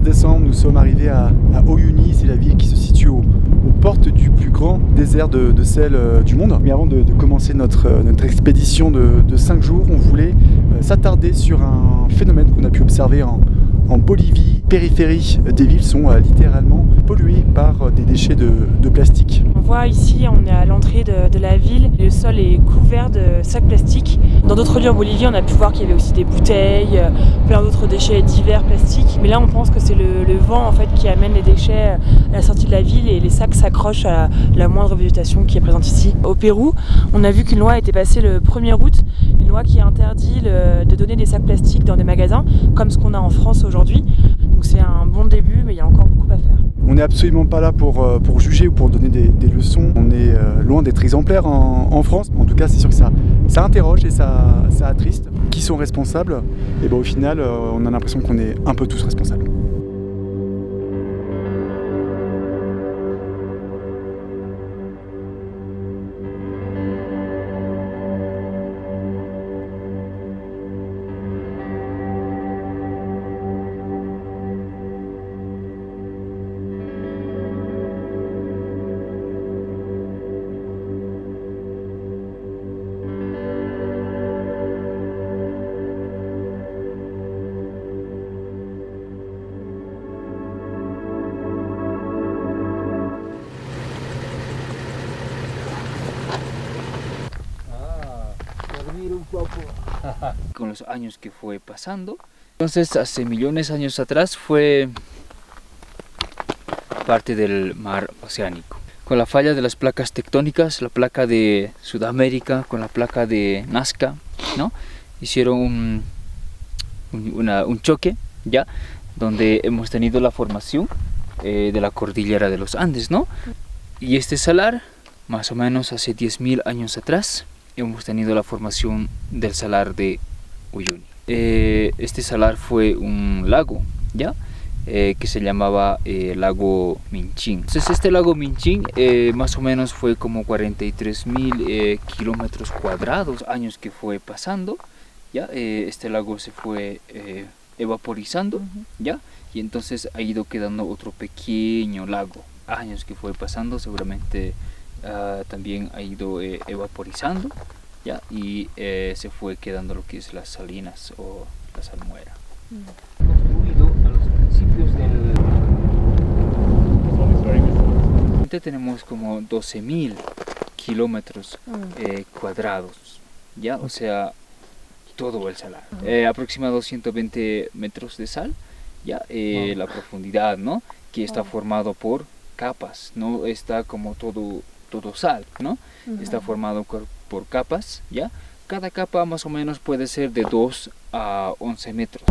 décembre, nous sommes arrivés à Uyuni, c'est la ville qui se situe aux portes du plus grand désert de sel du monde. Mais avant de commencer notre expédition de 5 jours, on voulait s'attarder sur un phénomène qu'on a pu observer en Bolivie. Les périphéries des villes sont littéralement polluées par des déchets de plastique. On voit ici, on est à l'entrée de la ville, le sol est couvert de sacs plastiques. Dans d'autres lieux en Bolivie, on a pu voir qu'il y avait aussi des bouteilles, plein d'autres déchets divers plastiques. Mais là, on pense que c'est le vent en fait qui amène les déchets à la sortie de la ville et les sacs s'accrochent à la moindre végétation qui est présente ici. Au Pérou, on a vu qu'une loi a été passée le 1er août, une loi qui interdit de donner des sacs plastiques dans des magasins, comme ce qu'on a en France aujourd'hui. Donc c'est un bon début, mais il y a encore beaucoup à faire. On n'est absolument pas là pour juger ou pour donner des leçons. On est loin d'être exemplaire en France. En tout cas, c'est sûr que ça interroge et ça attriste. Qui sont responsables? Et au final, on a l'impression qu'on est un peu tous responsables. Con los años que fue pasando. Entonces, hace millones de años atrás fue parte del mar oceánico. Con la falla de las placas tectónicas, la placa de Sudamérica con la placa de Nazca, ¿no? Hicieron un choque, ¿ya? Donde hemos tenido la formación de la cordillera de los Andes, ¿no? Y este salar, más o menos hace 10.000 años atrás, hemos tenido la formación del salar de Uyuni. Este salar fue un lago, ¿ya? Que se llamaba lago Minchín. Entonces este lago Minchín más o menos fue como 43.000 kilómetros cuadrados, años que fue pasando, ¿ya? Este lago se fue evaporizando, ¿ya? Y entonces ha ido quedando otro pequeño lago, años que fue pasando, seguramente también ha ido evaporizando, ¿ya? Y se fue quedando lo que es las salinas o la salmuera. Construido a los principios del... Tenemos como 12.000 kilómetros cuadrados, ¿ya? O sea, todo el salar. Aproximadamente 120 metros de sal, ¿ya? La profundidad, ¿no? Que está formado por capas, no está como todo sal, ¿no? Está formado por capas, ¿ya? Cada capa más o menos puede ser de 2 a 11 metros.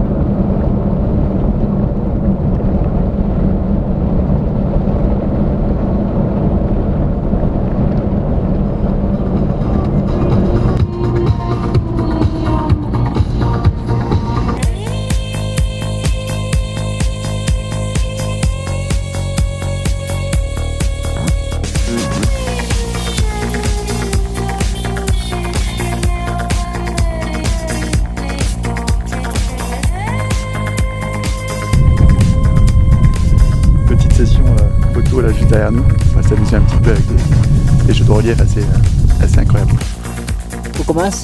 Là juste derrière nous, on va s'amuser un petit peu avec des jeux de relief assez incroyables. Poco más.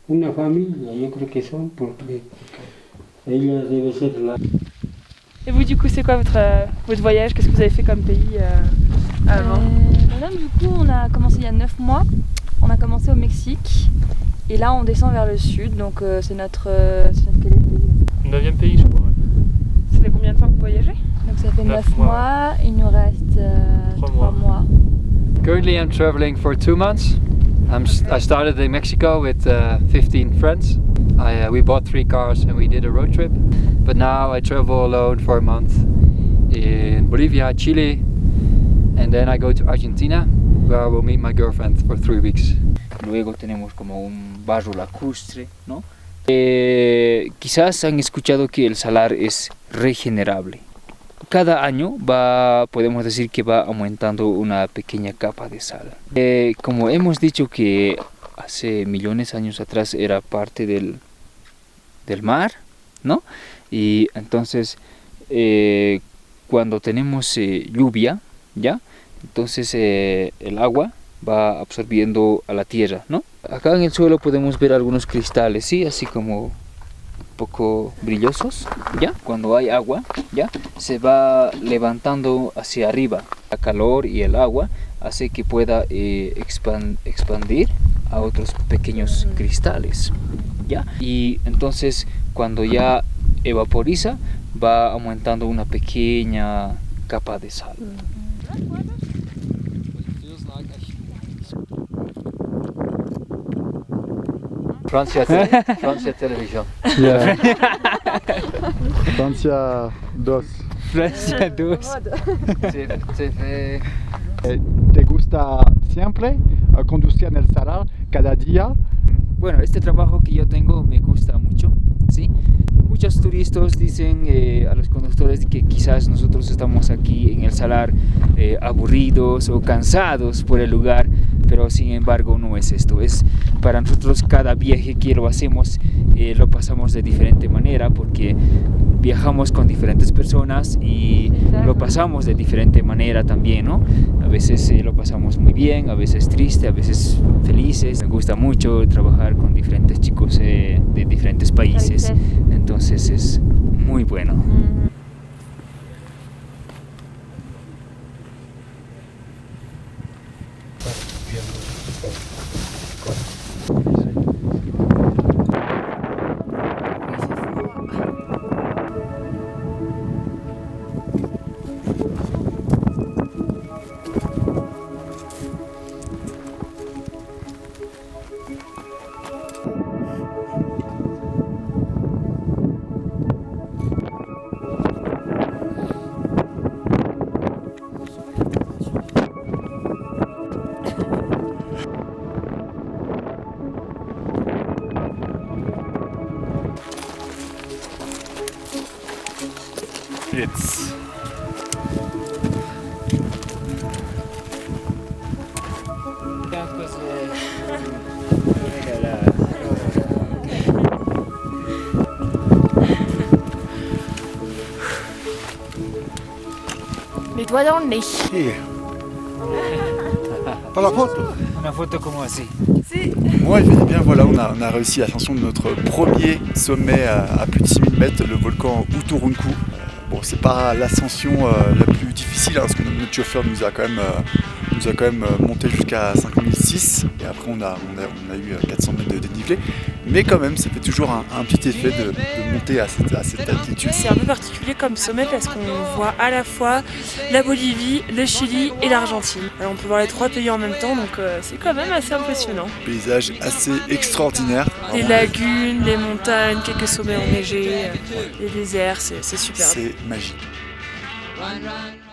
Una familia, yo creo que son, porque ella debe ser la... Et vous, du coup, c'est quoi votre voyage? Qu'est-ce que vous avez fait comme pays avant? Du coup, on a commencé il y a 9 mois. On a commencé au Mexique. Et là, on descend vers le sud. Donc, c'est notre quel pays? 9e pays, je crois. Ouais. Ça fait combien de temps que vous voyagez? Donc, ça fait 9 mois. Il nous reste 3 mois. Currently, I'm traveling for 2 months. I started in Mexico with 15 friends. We bought 3 cars and we did a road trip. But now I travel alone for a month in Bolivia, Chile, And then I go to Argentina, where I will meet my girlfriend for 3 weeks. Luego tenemos como un barro lacustre, ¿no? Quizás han escuchado que el salar es regenerable. Cada año podemos decir que va aumentando una pequeña capa de sal. Como hemos dicho que hace millones de años atrás era parte del mar, ¿no? Y entonces cuando tenemos lluvia, ¿ya? Entonces el agua va absorbiendo a la tierra, ¿no? Acá en el suelo podemos ver algunos cristales, ¿sí? Así como un poco brillosos, ¿ya? Cuando hay agua, ¿ya? Se va levantando hacia arriba. El calor y el agua hace que pueda expandir a otros pequeños cristales, ¿ya? Y entonces cuando ya evaporiza, va aumentando una pequeña capa de sal. Francia Television. Yeah. Francia 2. Francia 2. ¿Te gusta siempre conducir en el salar cada día? Bueno, este trabajo que yo tengo me gusta mucho, ¿sí? Muchos turistas dicen a los conductores que quizás nosotros estamos aquí en el salar aburridos o cansados por el lugar, pero sin embargo no es esto. Es para nosotros cada viaje que lo hacemos lo pasamos de diferente manera porque viajamos con diferentes personas y lo pasamos de diferente manera también, ¿no? A veces lo pasamos muy bien, a veces triste, a veces felices. Me gusta mucho trabajar con diferentes chicos de diferentes países, entonces es muy bueno. Jetzt. Les doigts dans le nez. Hier. Pour la photo. Una foto como así. Ouais, je me dis bien, voilà, on a réussi l'ascension de notre premier sommet à plus de 6000 mètres, le volcan Uturuncu. Bon, c'est pas l'ascension la plus difficile, hein, parce que notre chauffeur nous a quand même monté jusqu'à 5006, et après on a eu 400 mètres de dénivelé. Mais quand même, ça fait toujours un petit effet de monter à cette altitude. C'est un peu particulier comme sommet parce qu'on voit à la fois la Bolivie, le Chili et l'Argentine. Alors on peut voir les 3 pays en même temps, donc c'est quand même assez impressionnant. Paysage assez extraordinaire. Les lagunes, les montagnes, quelques sommets enneigés, les déserts, c'est super. C'est magique. Run, run, run.